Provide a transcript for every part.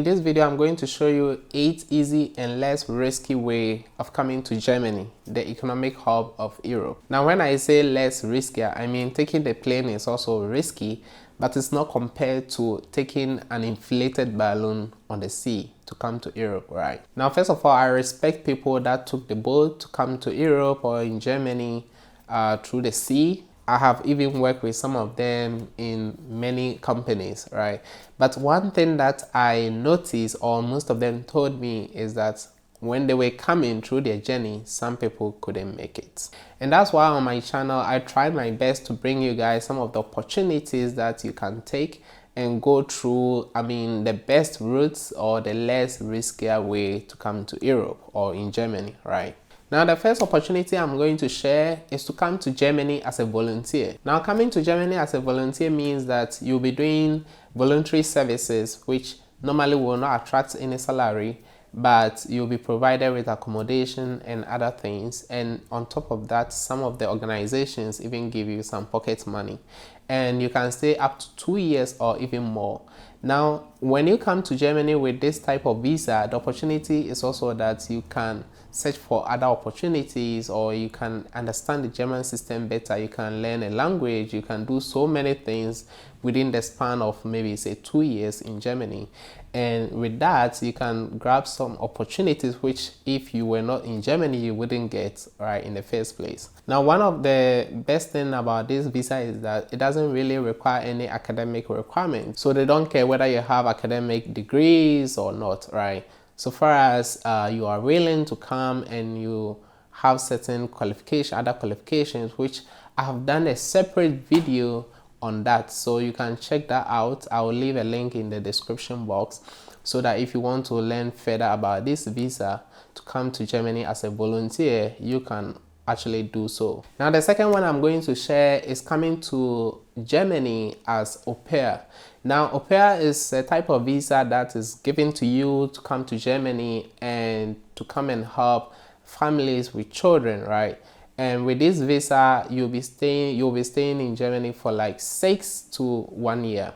in this video I'm going to show you 8 easy and less risky way of coming to Germany, the economic hub of Europe. Now when I say less risky, I mean taking the plane is also risky, but it's not compared to taking an inflated balloon on the sea to come to Europe, right? Now first of all, I respect people that took the boat to come to Europe or in Germany through the sea. I have even worked with some of them in many companies, right? But one thing that I noticed, or most of them told me, is that when they were coming through their journey, some people couldn't make it. And that's why on my channel, I tried my best to bring you guys some of the opportunities that you can take and go through, the best routes or the less riskier way to come to Europe or in Germany, right? Now, the first opportunity I'm going to share is to come to Germany as a volunteer. Now, coming to Germany as a volunteer means that you'll be doing voluntary services, which normally will not attract any salary, but you'll be provided with accommodation and other things. And on top of that, some of the organizations even give you some pocket money. And you can stay up to 2 years or even more. Now, when you come to Germany with this type of visa, the opportunity is also that you can search for other opportunities, or you can understand the German system better. You can learn a language. You can do so many things within the span of maybe say 2 years in Germany. And with that, you can grab some opportunities which if you were not in Germany, you wouldn't get, right, in the first place. Now, one of the best thing about this visa is that it doesn't really require any academic requirements. So they don't care whether you have academic degrees or not, right? So far as you are willing to come and you have certain qualifications, other qualifications, which I have done a separate video on that, so you can check that out. I will leave a link in the description box so that if you want to learn further about this visa to come to Germany as a volunteer, you can actually do so. Now the second one I'm going to share is coming to Germany as au pair. Now au pair is a type of visa that is given to you to come to Germany and to come and help families with children, right? And with this visa, you'll be staying in Germany for like 6 to 1 year.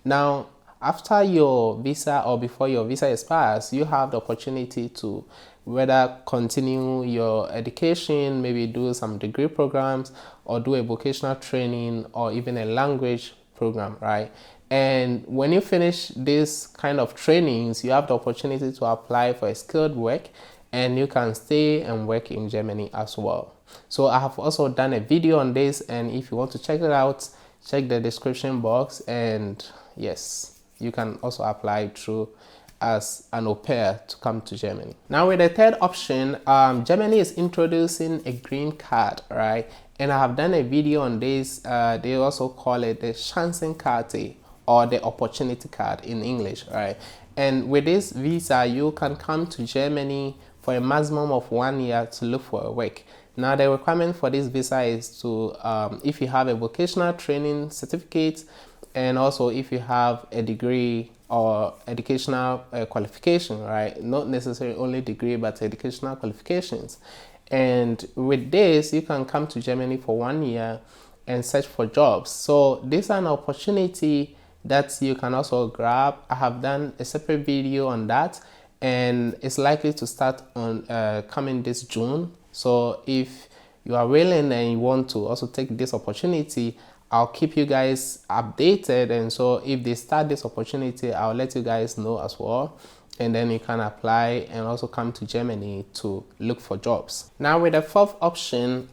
Now, after your visa or before your visa expires, you have the opportunity to whether continue your education, maybe do some degree programs, or do a vocational training, or even a language program, right? And when you finish this kind of trainings, you have the opportunity to apply for a skilled work, and you can stay and work in Germany as well. So I have also done a video on this, and if you want to check it out, check the description box. And yes, you can also apply through as an au pair to come to Germany. Now with the third option, Germany is introducing a green card, right? And I have done a video on this. They also call it the Chancenkarte, or the opportunity card in English, right? And with this visa, you can come to Germany for a maximum of 1 year to look for a work. Now the requirement for this visa is to, if you have a vocational training certificate, and also if you have a degree or educational qualification, right? Not necessarily only degree, but educational qualifications. And with this, you can come to Germany for 1 year and search for jobs. So this is an opportunity that you can also grab. I have done a separate video on that, and it's likely to start on coming this June. So if you are willing and you want to also take this opportunity, I'll keep you guys updated. And so if they start this opportunity, I'll let you guys know as well. And then you can apply and also come to Germany to look for jobs. Now with the fourth option,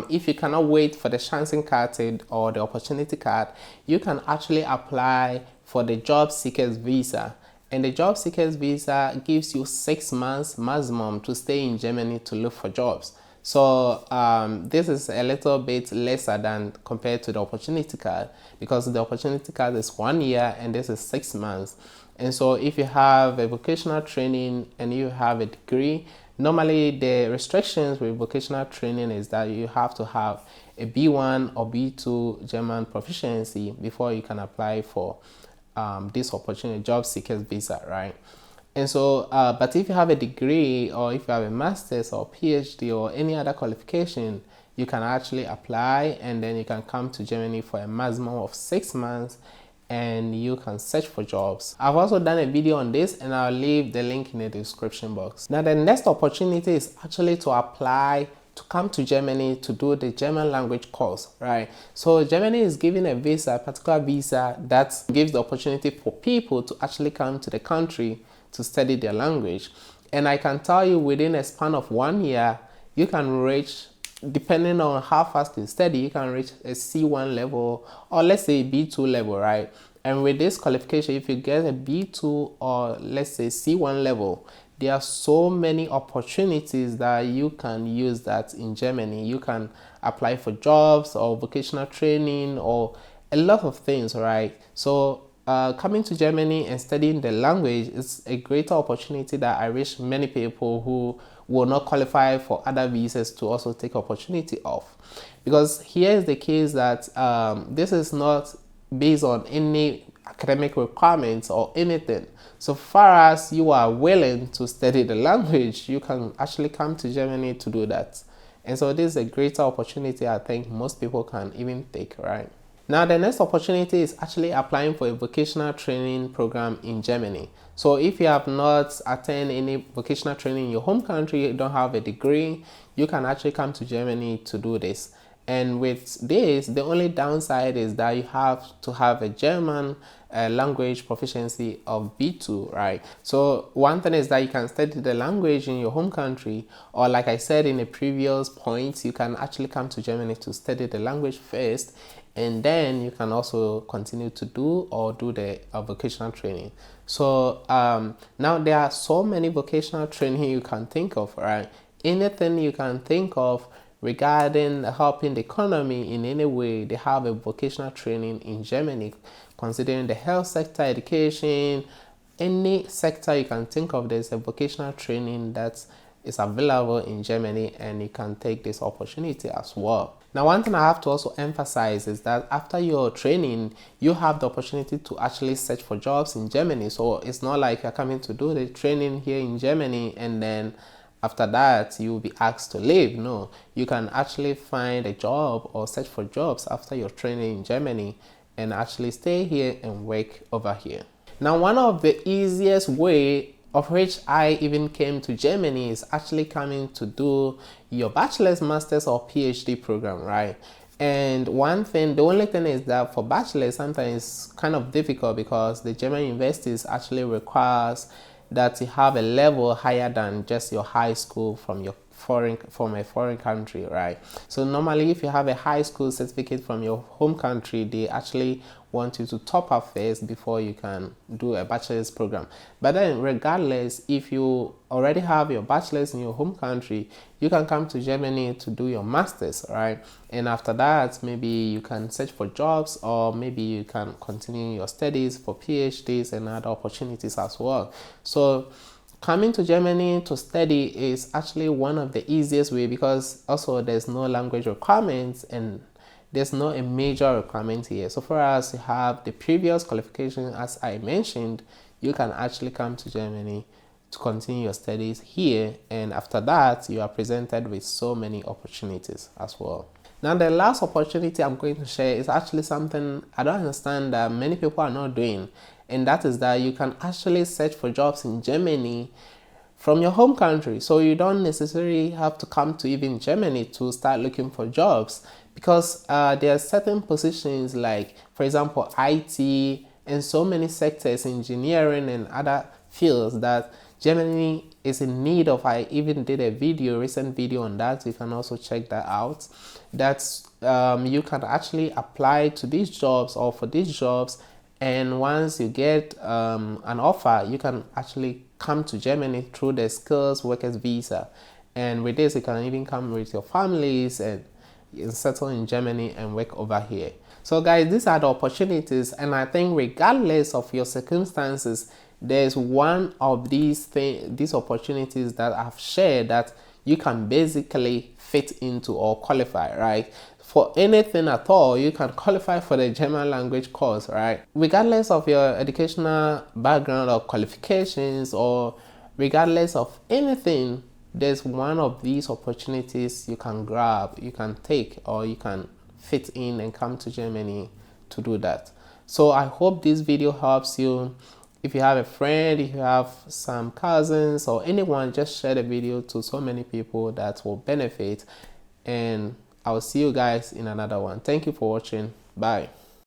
if you cannot wait for the Chancenkarte or the opportunity card, you can actually apply for the job seekers visa. And the job seekers visa gives you 6 months maximum to stay in Germany to look for jobs. So this is a little bit lesser than compared to the opportunity card, because the opportunity card is 1 year and this is 6 months. And so if you have a vocational training and you have a degree, normally the restrictions with vocational training is that you have to have a B1 or B2 German proficiency before you can apply for this opportunity, job seekers visa, right? And so, but if you have a degree, or if you have a master's or PhD or any other qualification, you can actually apply, and then you can come to Germany for a maximum of 6 months and you can search for jobs. I've also done a video on this and I'll leave the link in the description box. Now the next opportunity is actually to apply to come to Germany to do the German language course, right? So Germany is giving a visa, a particular visa that gives the opportunity for people to actually come to the country to study their language. And I can tell you within a span of 1 year, you can reach, depending on how fast you study, you can reach a C1 level or let's say B2 level, right? And with this qualification, if you get a B2 or let's say C1 level, there are so many opportunities that you can use that in Germany. You can apply for jobs or vocational training or a lot of things, right? So coming to Germany and studying the language is a greater opportunity that I wish many people who will not qualify for other visas to also take opportunity of. Because here is the case that this is not based on any academic requirements or anything. So far as you are willing to study the language, you can actually come to Germany to do that. And so this is a greater opportunity I think most people can even take, right? Now the next opportunity is actually applying for a vocational training program in Germany. So if you have not attended any vocational training in your home country, you don't have a degree, you can actually come to Germany to do this. And with this, the only downside is that you have to have a German language proficiency of B2, right? So one thing is that you can study the language in your home country, or like I said in the previous points, you can actually come to Germany to study the language first, and then you can also continue to do the vocational training. So now there are so many vocational training you can think of, right? Anything you can think of regarding helping the economy in any way, they have a vocational training in Germany, considering the health sector, education, any sector you can think of, there's a vocational training that is available in Germany, and you can take this opportunity as well. Now, one thing I have to also emphasize is that after your training, you have the opportunity to actually search for jobs in Germany. So it's not like you're coming to do the training here in Germany and then after that you'll be asked to leave. No, you can actually find a job or search for jobs after your training in Germany and actually stay here and work over here. Now, one of the easiest way of which I even came to Germany is actually coming to do your bachelor's, master's or PhD program, right? And one thing, the only thing is that for bachelor's sometimes it's kind of difficult because the German universities actually requires that you have a level higher than just your high school from a foreign country, right? So normally if you have a high school certificate from your home country, they actually want you to top up first before you can do a bachelor's program. But then regardless, if you already have your bachelor's in your home country, you can come to Germany to do your master's, right? And after that, maybe you can search for jobs, or maybe you can continue your studies for PhDs and other opportunities as well. So coming to Germany to study is actually one of the easiest way, because also there's no language requirements and there's not a major requirement here. So far as you have the previous qualification as I mentioned, you can actually come to Germany to continue your studies here, and after that you are presented with so many opportunities as well. Now the last opportunity I'm going to share is actually something I don't understand that many people are not doing, and that is that you can actually search for jobs in Germany from your home country. So you don't necessarily have to come to even Germany to start looking for jobs, because there are certain positions like, for example, IT and so many sectors, engineering and other fields that Germany is in need of. I even did a recent video on that. You can also check that out. That's you can actually apply to these jobs or for these jobs, and once you get an offer, you can actually come to Germany through the skills workers visa, and with this you can even come with your families and settle in Germany and work over here. So guys, these are the opportunities, and I think regardless of your circumstances, there's one of these opportunities that I've shared that you can basically fit into or qualify, right? For anything at all, you can qualify for the German language course, right? Regardless of your educational background or qualifications, or regardless of anything, there's one of these opportunities you can grab, you can take, or you can fit in and come to Germany to do that. So I hope this video helps you. If you have a friend, if you have some cousins or anyone, just share the video to so many people that will benefit. And I'll see you guys in another one. Thank you for watching. Bye.